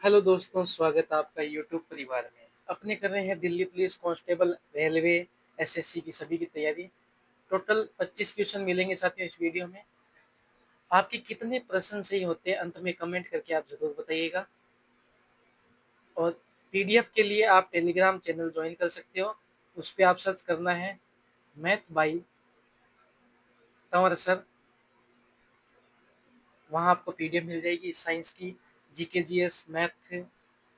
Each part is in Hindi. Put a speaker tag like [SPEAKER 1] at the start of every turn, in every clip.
[SPEAKER 1] हेलो दोस्तों, स्वागत है आपका यूट्यूब परिवार में। अपने कर रहे हैं Delhi police constable, railway, SSC की सभी की तैयारी। टोटल 25 क्वेश्चन मिलेंगे साथियों इस वीडियो में। आपके कितने प्रश्न सही होते हैं अंत में कमेंट करके आप जरूर बताइएगा। और पीडीएफ के लिए आप टेलीग्राम चैनल ज्वाइन कर सकते हो। उस पर आप सर्च करना है मैथ बाई तंवर सर। वहाँ आपको पीडीएफ मिल जाएगी साइंस की, जीके जीएस, मैथ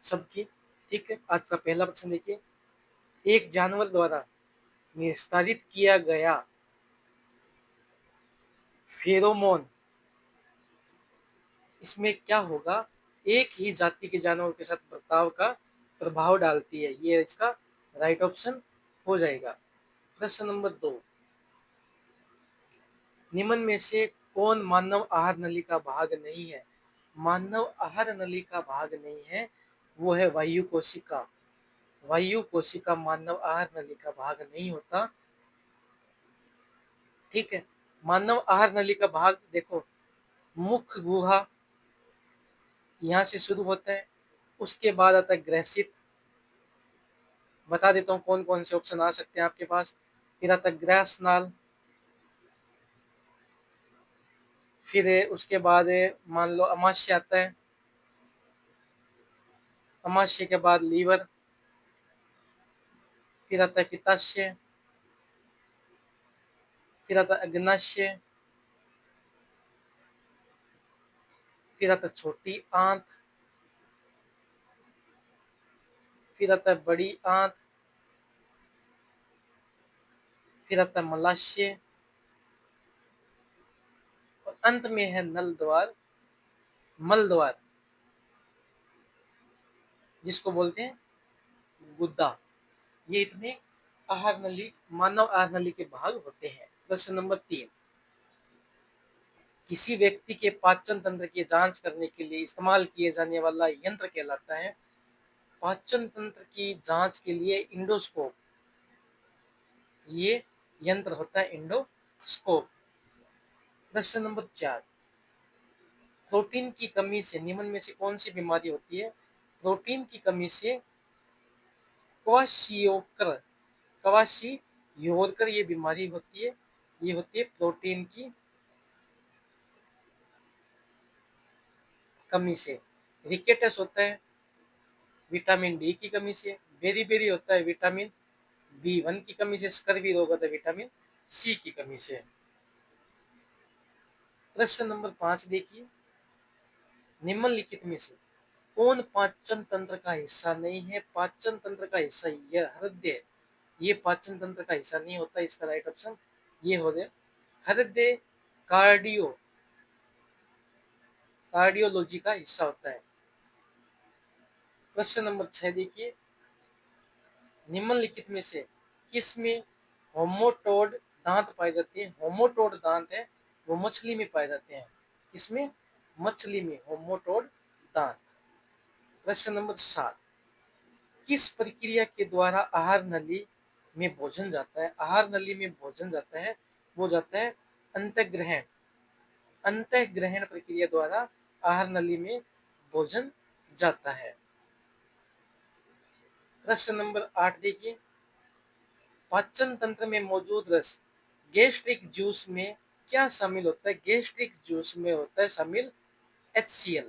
[SPEAKER 1] सबकी। ठीक है, आज का पहला प्रश्न देखिए। एक जानवर द्वारा निस्तारित किया गया फेरोमोन, इसमें क्या होगा? एक ही जाति के जानवर के साथ बर्ताव का प्रभाव डालती है। ये इसका राइट ऑप्शन हो जाएगा। प्रश्न नंबर 2, निम्न में से कौन मानव आहार नली का भाग नहीं है? मानव आहार नली का भाग नहीं है, वो है वायु कोशिका। वायु कोशिका मानव आहार नली का भाग नहीं होता। ठीक है, मानव आहार नली का भाग देखो, मुख गुहा यहाँ से शुरू होता है, उसके बाद आता है ग्रसित। बता देता हूँ कौन कौन से ऑप्शन आ सकते हैं आपके पास। फिर आता है ग्रसनाल, फिर उसके बाद मान लो अमाशय आता है, अमाशय के बाद लीवर, फिर आता है पित्ताशय, फिर आता है अग्नाशय, फिर आता है छोटी आंत, फिर आता है बड़ी आंत, फिर आता है मलाशय, और अंत में है नल द्वार, मल द्वार, जिसको बोलते हैं गुद्दा। ये इतने आहार नली, मानव आहार नली के भाग होते हैं। प्रश्न नंबर 3, किसी व्यक्ति के पाचन तंत्र की जांच करने के लिए इस्तेमाल किए जाने वाला यंत्र कहलाता है? पाचन तंत्र की जांच के लिए इंडोस्कोप, ये यंत्र होता है इंडोस्कोप। प्रश्न नंबर 4, प्रोटीन की कमी से निम्न में से कौन सी बीमारी होती है? प्रोटीन की कमी से क्वाशियोकर, क्वाशियोकर ये बीमारी होती है। ये होती है प्रोटीन की कमी से। रिकेटस होता है विटामिन डी की कमी से। बेरी होता है विटामिन बी1 की कमी से। स्कर्वी रोग होता है विटामिन सी की कमी से। प्रश्न नंबर 5 देखिए, निम्नलिखित में से कौन पाचन तंत्र का हिस्सा नहीं है? पाचन तंत्र का हिस्सा यह हृदय, ये पाचन तंत्र का हिस्सा नहीं होता। इसका राइट ऑप्शन ये हो गया हृदय कार्डियोलॉजी का हिस्सा होता है। प्रश्न नंबर 6 देखिए, निम्नलिखित में से किस में होमोटोड दांत पाए जाते हैं? होमोटोड दांत है वो मछली में पाए जाते हैं। किसमें? मछली में होमोटोड दांत। प्रश्न नंबर 7, किस प्रक्रिया के द्वारा आहार नली में भोजन जाता है? आहार नली में भोजन जाता है वो जाता है अंतःग्रहण। अंतःग्रहण प्रक्रिया द्वारा आहार नली में भोजन जाता है। प्रश्न नंबर 8 देखिए, पाचन तंत्र में मौजूद रस गैस्ट्रिक जूस में क्या शामिल होता है? गैस्ट्रिक जूस में होता है शामिल HCl।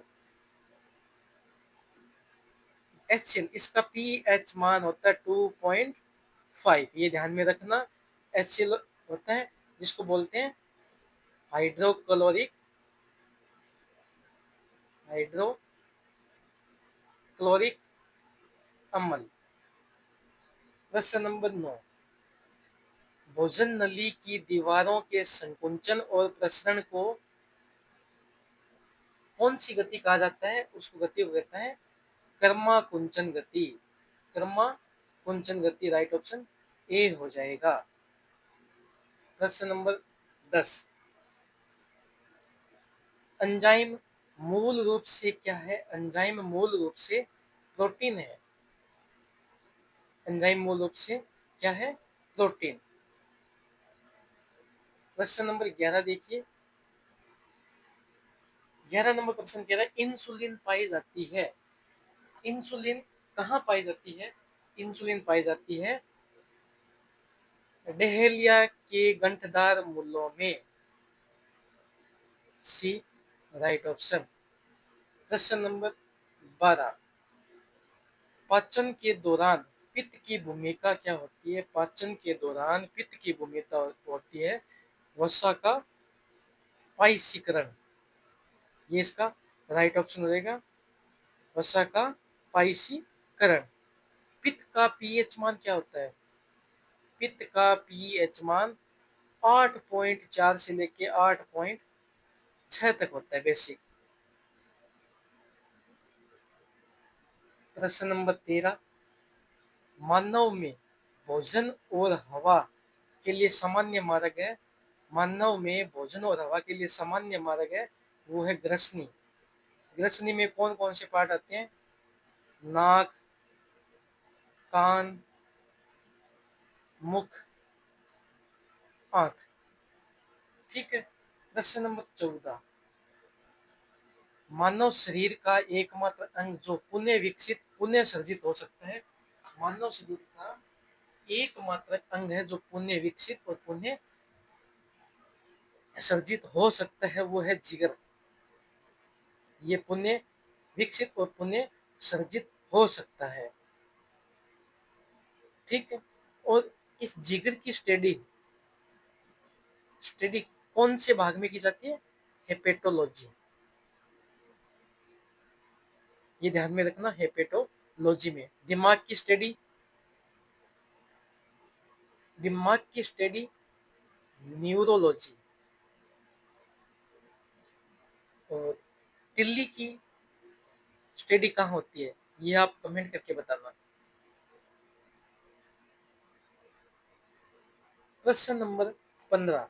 [SPEAKER 1] HCl, इसका पीएच मान होता है 2.5, ये ध्यान में रखना। HCl होता है जिसको बोलते हैं हाइड्रोक्लोरिक हाइड्रोक्लोरिक अम्ल। प्रश्न नंबर 9, भोजन नली की दीवारों के संकुचन और प्रसरण को कौन सी गति कहा जाता है? उसको गति को कहता है कर्मा कुंचन गति। कर्मा कुंचन गति राइट ऑप्शन ए हो जाएगा। प्रश्न नंबर 10, एंजाइम मूल रूप से क्या है? एंजाइम मूल रूप से प्रोटीन है। एंजाइम मूल रूप से क्या है? प्रोटीन। प्रश्न नंबर 11 देखिए, 11 नंबर प्रश्न कह रहा है इंसुलिन पाई जाती है इंसुलिन कहाँ पाई जाती है? इंसुलिन पाई जाती है डहेलिया के गंठदार मूलों में। सी राइट ऑप्शन। क्वेश्चन नंबर 12, पाचन के दौरान पित्त की भूमिका क्या होती है? पाचन के दौरान पित्त की भूमिका होती है वसा का पाइसीकरण। ये इसका राइट ऑप्शन हो जाएगा, वसा का पाइसीकरण। पित्त का पीएच मान क्या होता है? पित्त का पीएच मान 8.4 से लेके 8.6 तक होता है बेसिक। प्रश्न नंबर 13, मानव में भोजन और हवा के लिए सामान्य मार्ग है। मानव में भोजन और हवा के लिए सामान्य मार्ग है, वो है ग्रसनी। ग्रसनी में कौन कौन से पार्ट आते हैं? नाक, कान, मुख, आंख। ठीक है। प्रश्न नंबर 14, मानव शरीर का एकमात्र अंग जो पुनः विकसित पुनः सर्जित हो सकता है। मानव शरीर का एकमात्र अंग है जो पुनः विकसित और पुनः सर्जित हो सकता है, वो है जिगर। ये पुनः विकसित और पुनः सर्जित हो सकता है। ठीक है। और इस जिगर की स्टडी स्टडी कौन से भाग में की जाती है? हेपेटोलॉजी। ये ध्यान में रखना, हेपेटोलॉजी में। दिमाग की स्टडी न्यूरोलॉजी। और तिल्ली की स्टडी कहाँ होती है? ये आप कमेंट करके बताना। प्रश्न नंबर 15,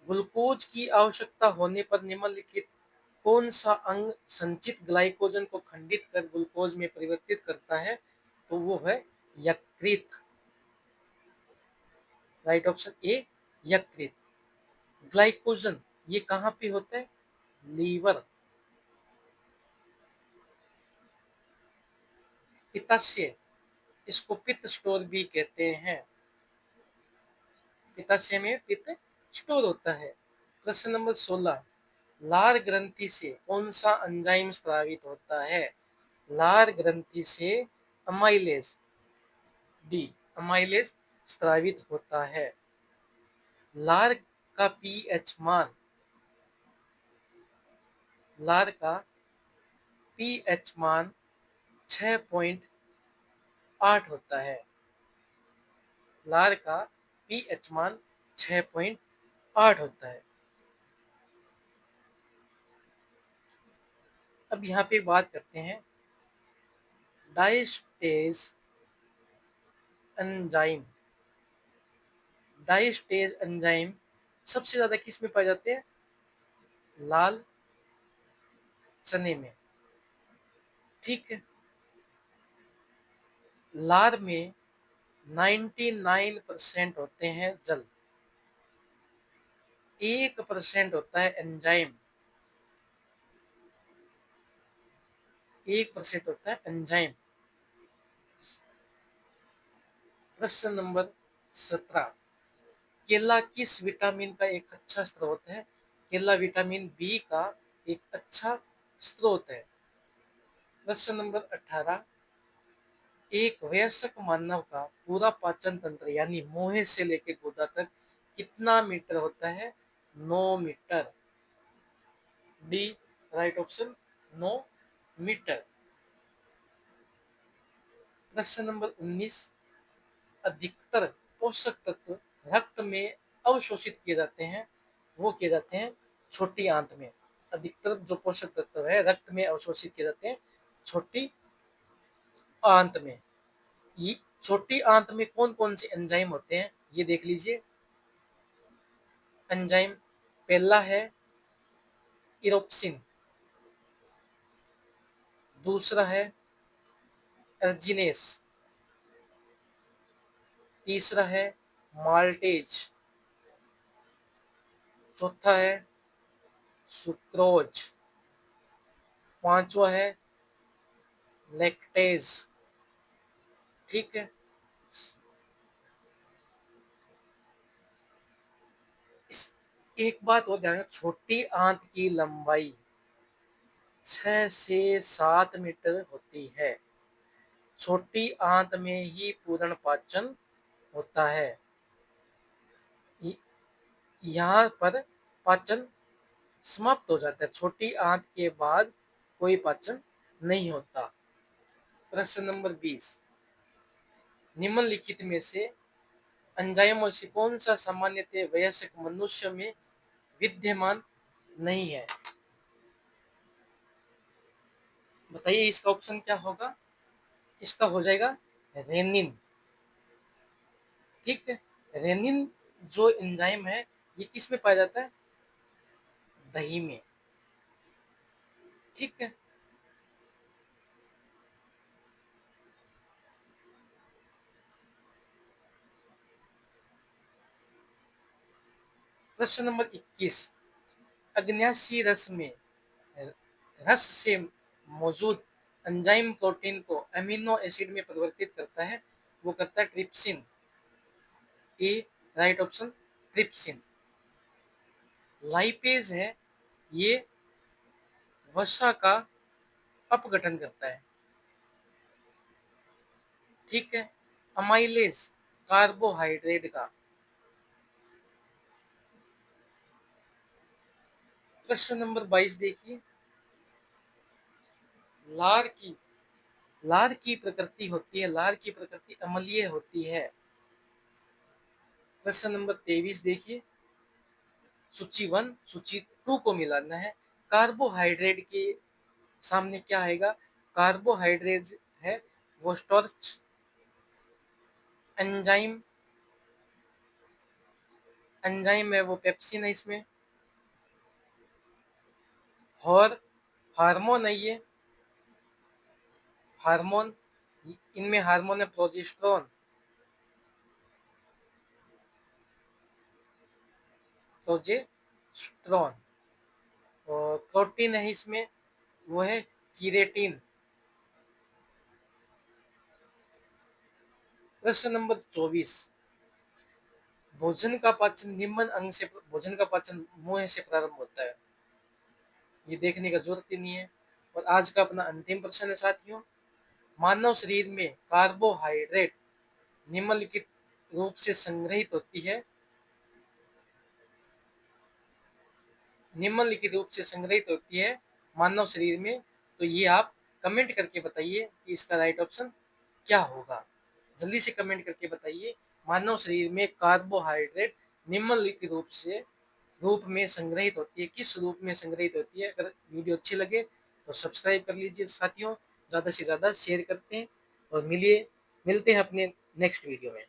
[SPEAKER 1] ग्लूकोज की आवश्यकता होने पर निम्नलिखित कौन सा अंग संचित ग्लाइकोजन को खंडित कर ग्लूकोज में परिवर्तित करता है? तो वो है यकृत। राइट ऑप्शन ए, यकृत। ग्लाइकोजन ये कहाँ पे होता है? लीवर। पित्ताशय, इसको पित्त स्टोर भी कहते हैं। पित्ताशय में पित्त स्टोर होता है। प्रश्न नंबर 16, लार ग्रंथि से कौन सा एंजाइम स्रावित होता है? लार ग्रंथि से अमाइलेज, डी, अमाइलेज स्रावित होता है। लार का पीएच मान, लार का पीएच मान 6.8 होता है। लार का पीएच मान 6.8 होता है। अब यहाँ पे बात करते हैं डायस्टेज एंजाइम। डायस्टेज एंजाइम सबसे ज्यादा किस में पाए जाते हैं? लाल चने में। ठीक है। लार में 99% होते हैं जल, 1% होता है एंजाइम, 1% होता है एंजाइम। प्रश्न नंबर 17, केला किस विटामिन का एक अच्छा स्रोत है? केला विटामिन बी का एक अच्छा स्रोत है। प्रश्न नंबर 18, एक वयस्क मानव का पूरा पाचन तंत्र यानी मुंह से लेकर गुदा तक कितना मीटर होता है? 9 metre. D right option, 9 metre. प्रश्न नंबर 19, अधिकतर पोषक तत्व रक्त में अवशोषित किए जाते हैं, वो किए जाते हैं छोटी आंत में। अधिकतर जो पोषक तत्व है रक्त में अवशोषित किए जाते हैं छोटी आंत में। ये छोटी आंत में कौन कौन से एंजाइम होते हैं ये देख लीजिए। एंजाइम पहला है इरोप्सिन, दूसरा है अर्जिनेस, तीसरा है माल्टेज, चौथा है सुक्रोज, पांचवा है लैक्टेज। ठीक है, इस एक बात और ध्यान, छोटी आंत की लंबाई 6 से 7 मीटर होती है। छोटी आंत में ही पूर्ण पाचन होता है। यहाँ पर पाचन समाप्त हो जाता है, छोटी आंत के बाद कोई पाचन नहीं होता। प्रश्न नंबर 20, निम्नलिखित में से एंजाइमों से कौन सा सामान्यतः वयस्क मनुष्य में विद्यमान नहीं है? बताइए इसका ऑप्शन क्या होगा? इसका हो जाएगा रेनिन। ठीक है, रेनिन जो एंजाइम है ये किस में पाया जाता है? दही में। ठीक है, प्रश्न नंबर 21, अग्न्याशी रस में रस से मौजूद एंजाइम प्रोटीन को अमीनो एसिड में परिवर्तित करता है, वो करता है ट्रिप्सिन। ए राइट ऑप्शन, ट्रिप्सिन। लाइपेज है, ये वसा का अपघटन करता है। ठीक है, अमाइलेज कार्बोहाइड्रेट का। प्रश्न नंबर 22 देखिए, लार की लार की प्रकृति होती है, लार की प्रकृति अम्लीय होती है। प्रश्न नंबर 23 देखिए, सूची 1 सूची 2 को मिलाना है। कार्बोहाइड्रेट के सामने क्या आएगा? कार्बोहाइड्रेट है वो स्टार्च, एंजाइम एंजाइम है वो पेप्सिन है इसमें, और हार्मोन है ये हार्मोन, इनमें हार्मोन है प्रोजेस्टेरोन, प्रोजेस्टेरोन। और प्रोटीन है इसमें, वो है कीरेटिन। प्रश्न नंबर 24, भोजन का पाचन निम्न अंग से, भोजन का पाचन मुंह से प्रारंभ होता है, ये देखने का जरूरत ही नहीं है। और आज का अपना अंतिम प्रश्न है साथियों, मानव शरीर में कार्बोहाइड्रेट निम्नलिखित रूप से संग्रहित होती है, निम्नलिखित रूप से संग्रहित होती है मानव शरीर में। तो ये आप कमेंट करके बताइए कि इसका राइट ऑप्शन क्या होगा। जल्दी से कमेंट करके बताइए, मानव शरीर में कार्बोहाइड्रेट निम्नलिखित रूप में संग्रहित होती है, किस रूप में संग्रहित होती है। अगर वीडियो अच्छी लगे तो सब्सक्राइब कर लीजिए साथियों, ज़्यादा से ज़्यादा शेयर करते हैं, और मिलते हैं अपने नेक्स्ट वीडियो में।